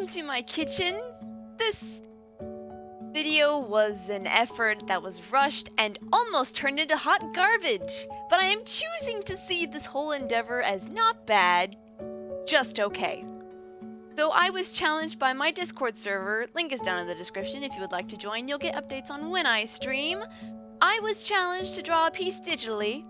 Welcome to my kitchen. This video was an effort that was rushed and almost turned into hot garbage, but I am choosing to see this whole endeavor as not bad, just okay. So I was challenged by my Discord server, link is down in the description if you would like to join, you'll get updates on when I stream. I was challenged to draw a piece digitally,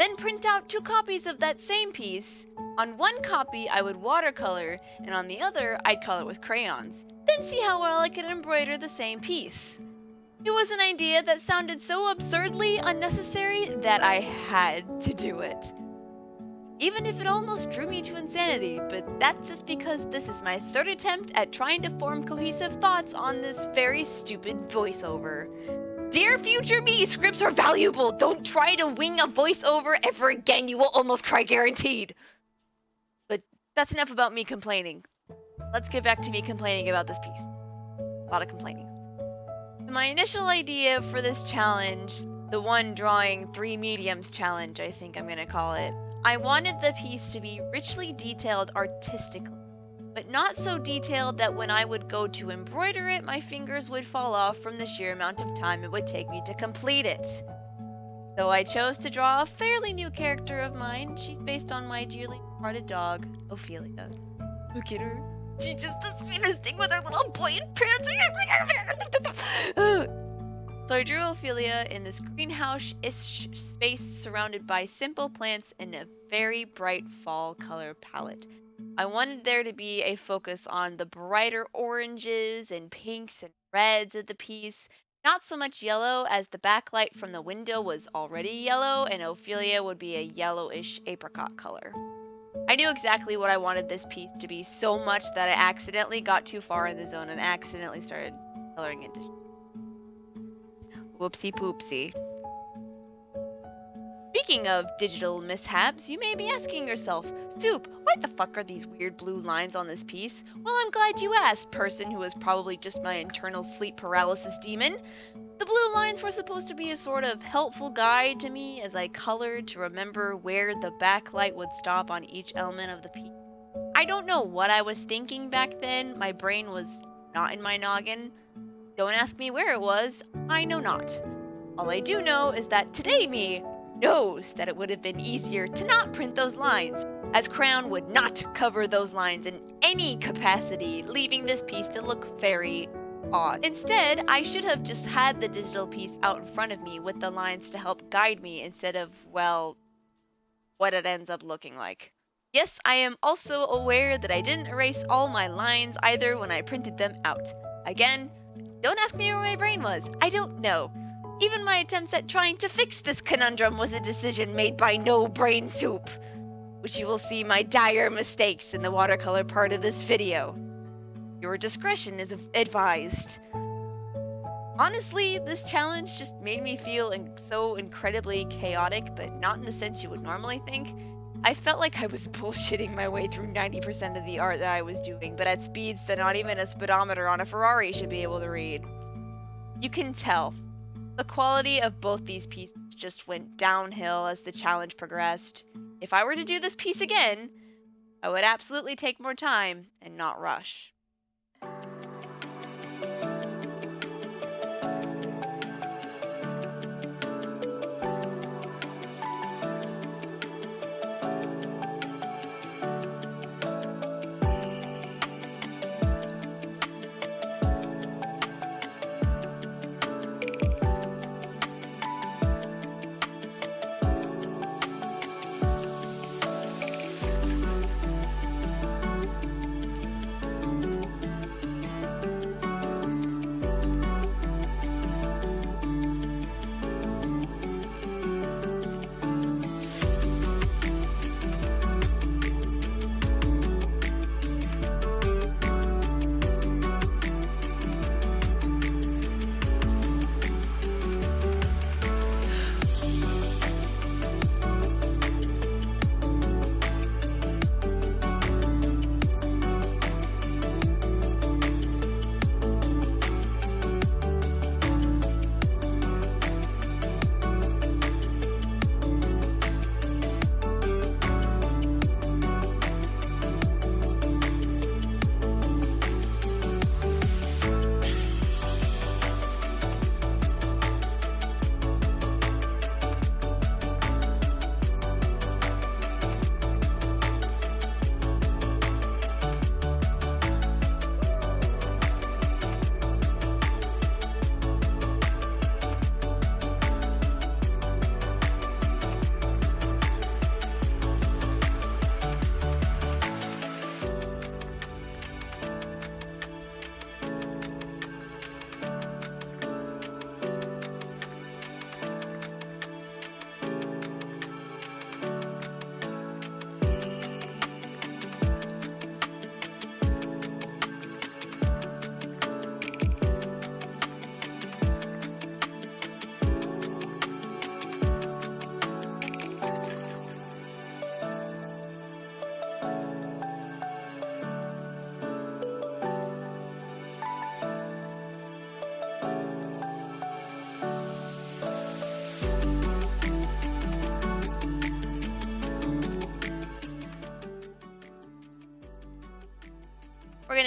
then print out 2 copies of that same piece. On one copy I would watercolor, and on the other I'd color with crayons, then see how well I could embroider the same piece. It was an idea that sounded so absurdly unnecessary that I had to do it. Even if it almost drew me to insanity, but that's just because this is my 3rd attempt at trying to form cohesive thoughts on this very stupid voiceover. Dear future me, scripts are valuable! Don't try to wing a voiceover ever again, you will almost cry guaranteed! But that's enough about me complaining. Let's get back to me complaining about this piece. A lot of complaining. So my initial idea for this challenge, the one drawing 3 mediums challenge I think I'm gonna call it, I wanted the piece to be richly detailed artistically, but not so detailed that when I would go to embroider it, my fingers would fall off from the sheer amount of time it would take me to complete it. So I chose to draw a fairly new character of mine. She's based on my dearly departed dog, Ophelia. Look at her. She's just the sweetest thing with her little boy in pants. So I drew Ophelia in this greenhouse-ish space surrounded by simple plants and a very bright fall color palette. I wanted there to be a focus on the brighter oranges and pinks and reds of the piece, not so much yellow as the backlight from the window was already yellow and Ophelia would be a yellowish apricot color. I knew exactly what I wanted this piece to be so much that I accidentally got too far in the zone and accidentally started coloring it. Whoopsie poopsie. Speaking of digital mishaps, you may be asking yourself, Soup, why the fuck are these weird blue lines on this piece? Well, I'm glad you asked, person who is probably just my internal sleep paralysis demon. The blue lines were supposed to be a sort of helpful guide to me as I colored to remember where the backlight would stop on each element of the piece. I don't know what I was thinking back then, my brain was not in my noggin. Don't ask me where it was, I know not. All I do know is that today me knows that it would have been easier to not print those lines, as crayon would not cover those lines in any capacity, leaving this piece to look very odd. Instead, I should have just had the digital piece out in front of me with the lines to help guide me instead of, well, what it ends up looking like. Yes, I am also aware that I didn't erase all my lines either when I printed them out. Again, don't ask me where my brain was, I don't know. Even my attempts at trying to fix this conundrum was a decision made by no brain soup, which you will see my dire mistakes in the watercolor part of this video. Your discretion is advised. Honestly, this challenge just made me feel so incredibly chaotic, but not in the sense you would normally think. I felt like I was bullshitting my way through 90% of the art that I was doing, but at speeds that not even a speedometer on a Ferrari should be able to read. You can tell. The quality of both these pieces just went downhill as the challenge progressed. If I were to do this piece again, I would absolutely take more time and not rush.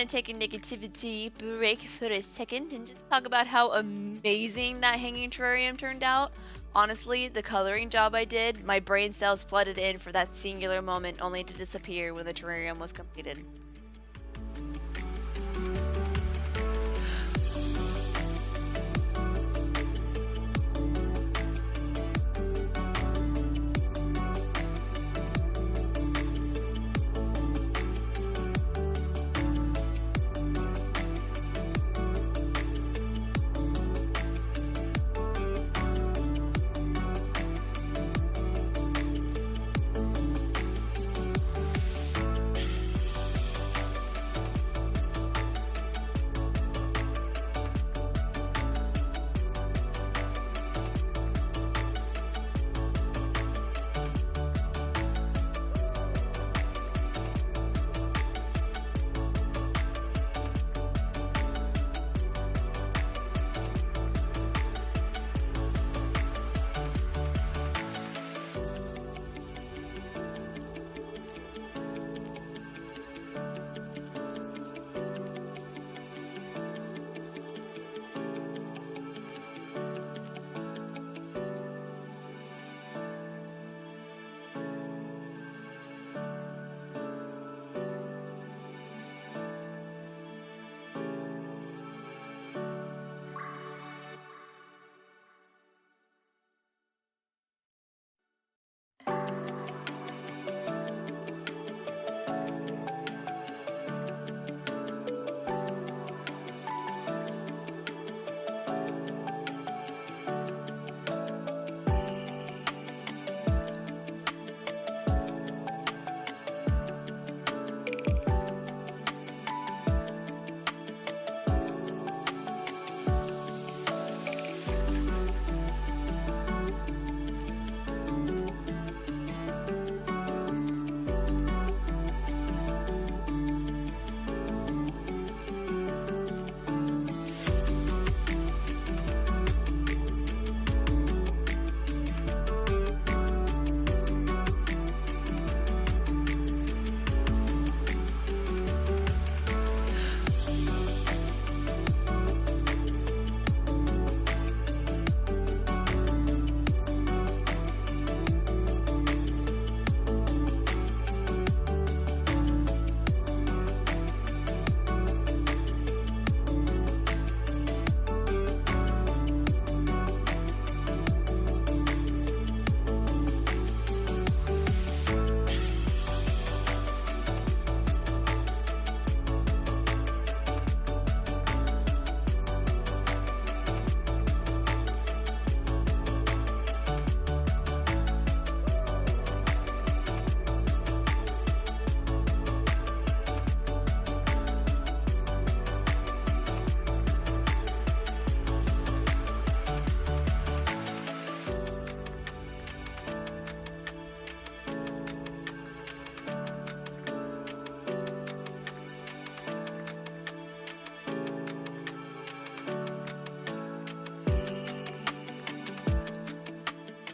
gonna take a negativity break for a second and just talk about how amazing that hanging terrarium turned out. Honestly, the coloring job I did, my brain cells flooded in for that singular moment only to disappear when the terrarium was completed.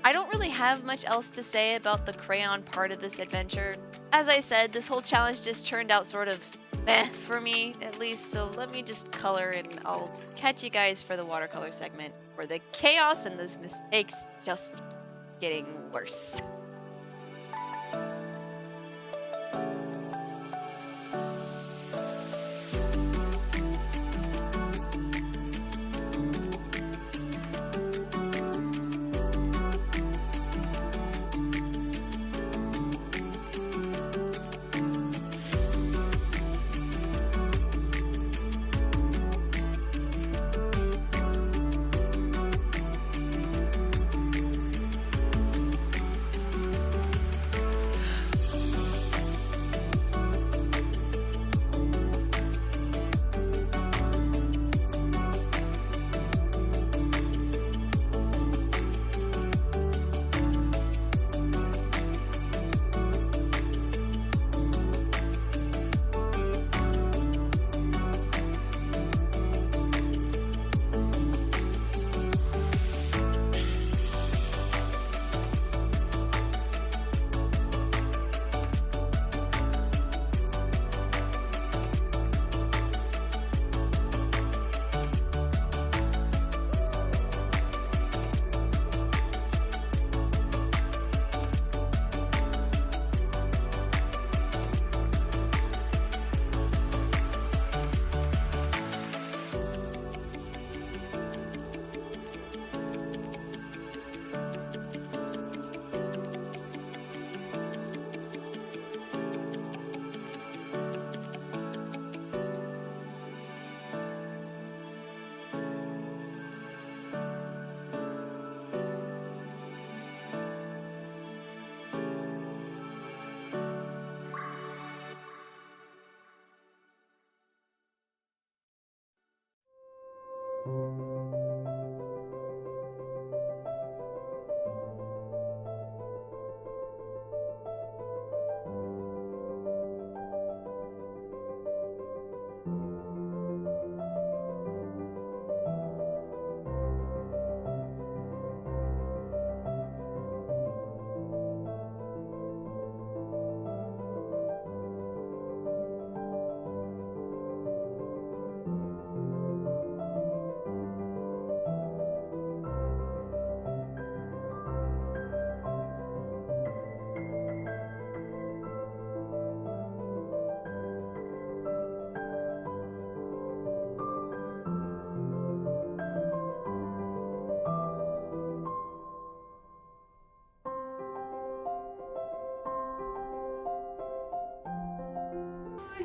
I don't really have much else to say about the crayon part of this adventure. As I said, this whole challenge just turned out sort of meh for me, at least, so let me just color and I'll catch you guys for the watercolor segment, where the chaos and the mistakes just getting worse.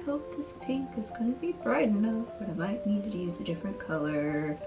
hope this pink is going to be bright enough, but I might need to use a different color.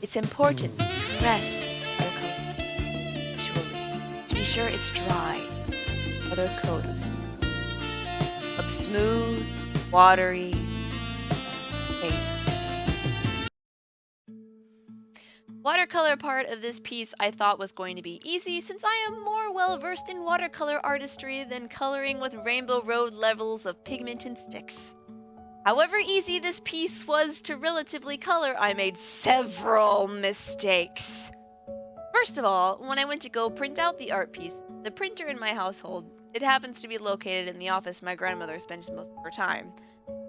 It's important. Rest. sure it's dry. Another coat of smooth, watery paint. Watercolor part of this piece I thought was going to be easy since I am more well versed in watercolor artistry than coloring with Rainbow Road levels of pigment and sticks. However easy this piece was to relatively color, I made several mistakes. First of all, when I went to go print out the art piece, the printer in my household, it happens to be located in the office my grandmother spends most of her time.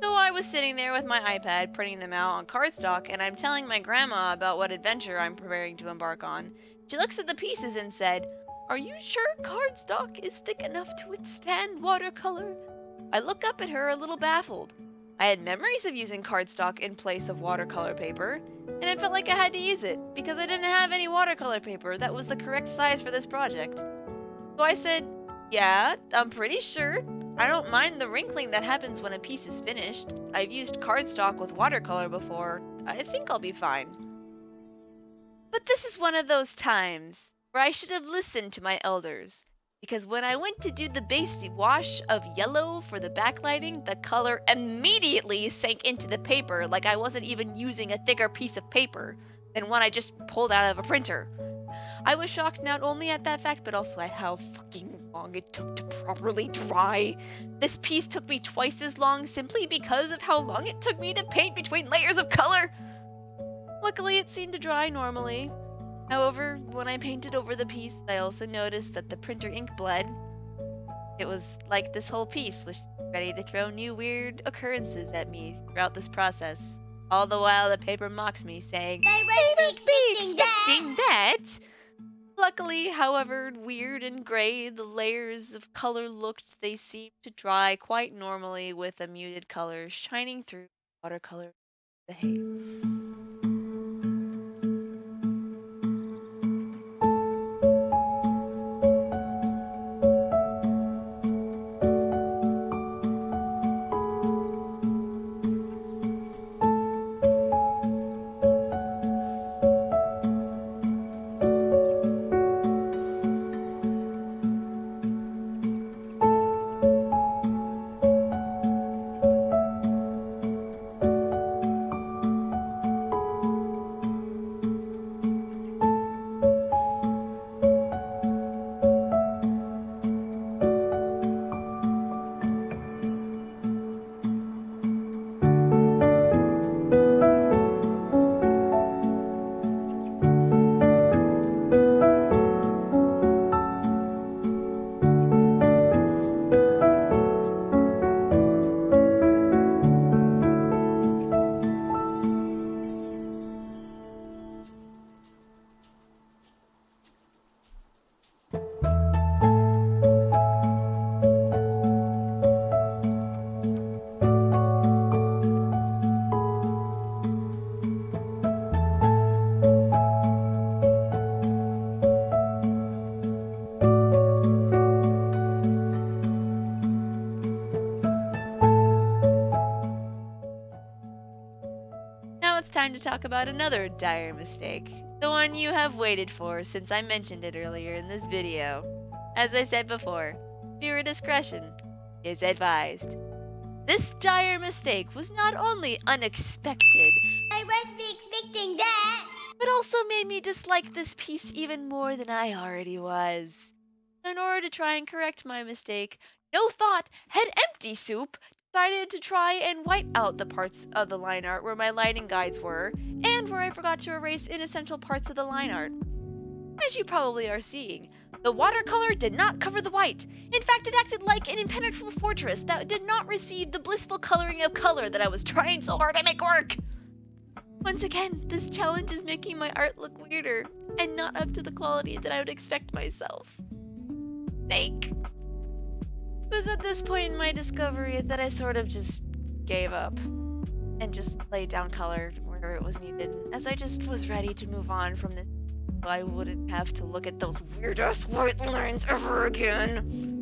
So I was sitting there with my iPad printing them out on cardstock, and I'm telling my grandma about what adventure I'm preparing to embark on. She looks at the pieces and said, "Are you sure cardstock is thick enough to withstand watercolor?" I look up at her a little baffled. I had memories of using cardstock in place of watercolor paper, and it felt like I had to use it because I didn't have any watercolor paper that was the correct size for this project. So I said, "Yeah, I'm pretty sure. I don't mind the wrinkling that happens when a piece is finished. I've used cardstock with watercolor before. I think I'll be fine." But this is one of those times where I should have listened to my elders, because when I went to do the base wash of yellow for the backlighting, the color immediately sank into the paper like I wasn't even using a thicker piece of paper than one I just pulled out of a printer. I was shocked not only at that fact, but also at how fucking long it took to properly dry. This piece took me twice as long simply because of how long it took me to paint between layers of color. Luckily, it seemed to dry normally. However, when I painted over the piece, I also noticed that the printer ink bled. It was like this whole piece was ready to throw new weird occurrences at me throughout this process. All the while the paper mocks me, saying, "They won't be expecting that!" Luckily, however weird and gray the layers of color looked, they seemed to dry quite normally with a muted color shining through watercolor the hay. Time to talk about another dire mistake, the one you have waited for since I mentioned it earlier in this video. As I said before, viewer discretion is advised. This dire mistake was not only unexpected, "I won't be expecting that!" but also made me dislike this piece even more than I already was. In order to try and correct my mistake, no thought, head empty soup decided to try and white out the parts of the line art where my lighting guides were, and where I forgot to erase inessential parts of the line art. As you probably are seeing, the watercolor did not cover the white. In fact, it acted like an impenetrable fortress that did not receive the blissful coloring of color that I was trying so hard to make work. Once again, this challenge is making my art look weirder, and not up to the quality that I would expect myself. Fake. It was at this point in my discovery that I sort of just gave up and just laid down color where it was needed, as I just was ready to move on from this so I wouldn't have to look at those weird-ass white lines ever again.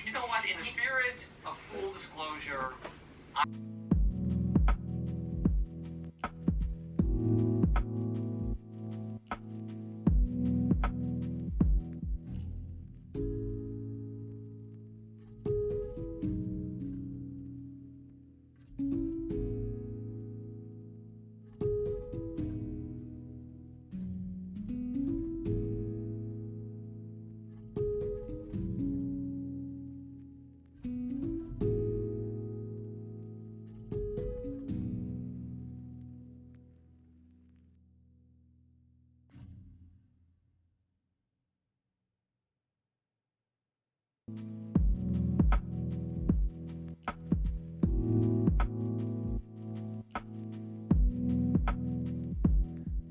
You know what? In the spirit of full disclosure,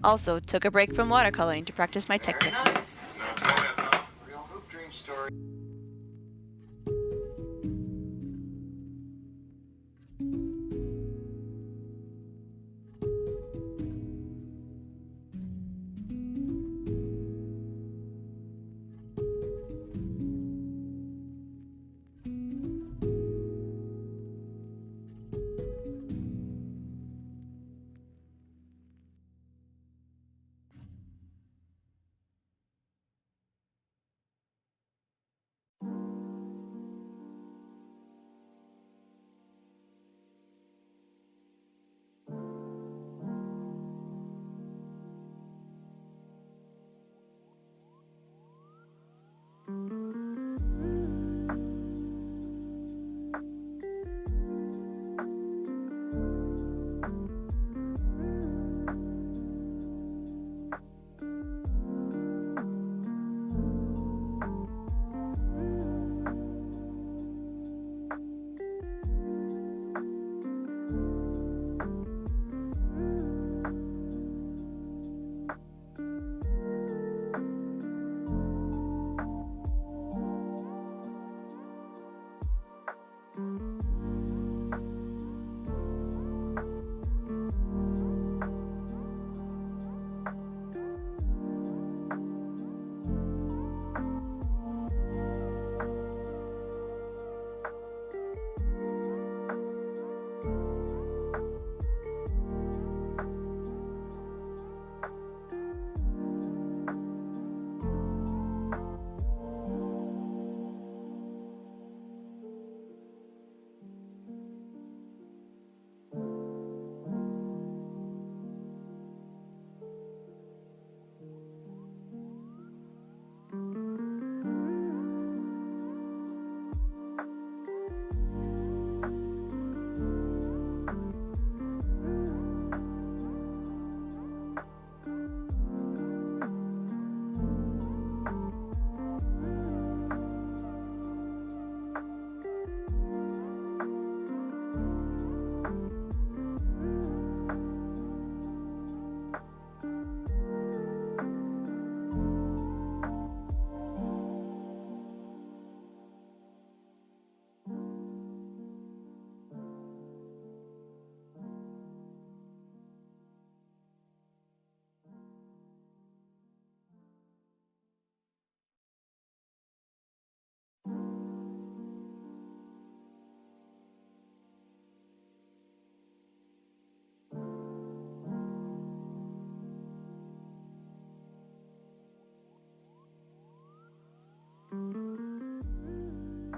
Also, took a break from watercoloring to practice my very technique. nice. Real hoop dream story.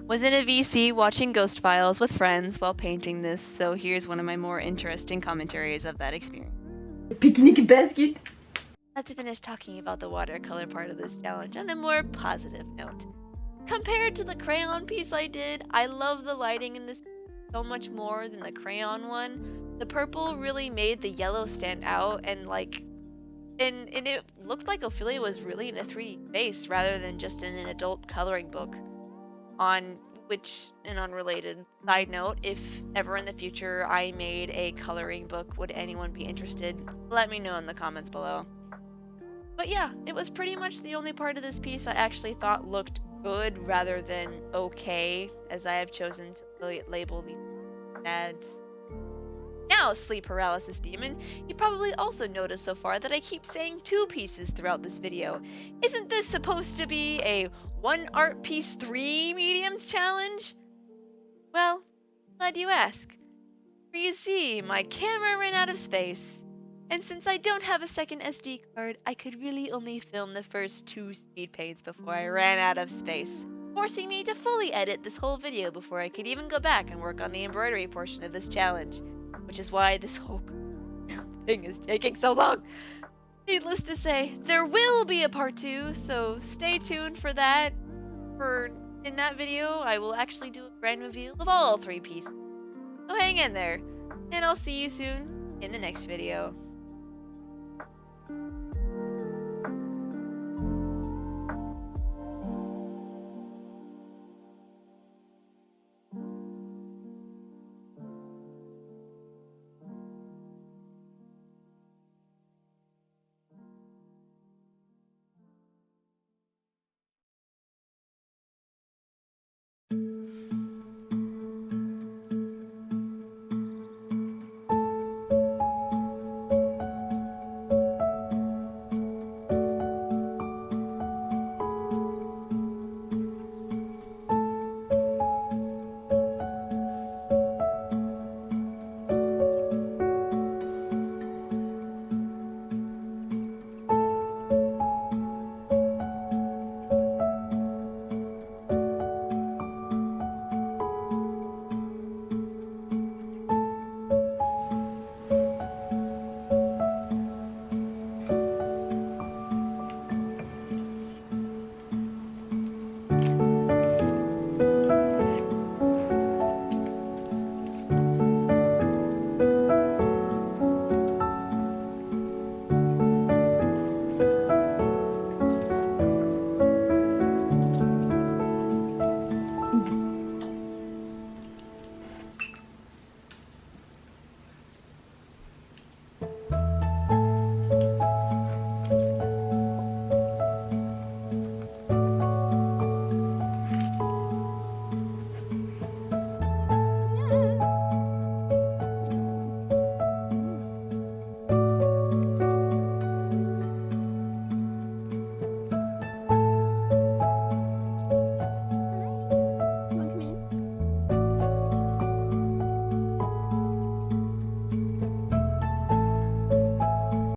Was in a VC watching Ghost Files with friends while painting this, so here's one of my more interesting commentaries of that experience. Picnic basket. Let's finish talking about the watercolor part of this challenge on a more positive note. Compared to the crayon piece I did, I love the lighting in this so much more than the crayon one. The purple really made the yellow stand out, and it looked like Ophelia was really in a 3D space rather than just in an adult coloring book. On which, an unrelated side note, if ever in the future I made a coloring book, would anyone be interested? Let me know in the comments below. But yeah, it was pretty much the only part of this piece I actually thought looked good rather than okay, as I have chosen to label these ads. Now, sleep paralysis demon, you've probably also noticed so far that I keep saying 2 pieces throughout this video. Isn't this supposed to be a 1 art piece 3 mediums challenge? glad you ask. For you see, my camera ran out of space. And since I don't have a second SD card, I could really only film the first 2 speed paints before I ran out of space, forcing me to fully edit this whole video before I could even go back and work on the embroidery portion of this challenge, which is why this whole thing is taking so long. Needless to say, there will be a part 2, so stay tuned for that. In that video, I will actually do a grand reveal of all 3 pieces. So hang in there, and I'll see you soon in the next video.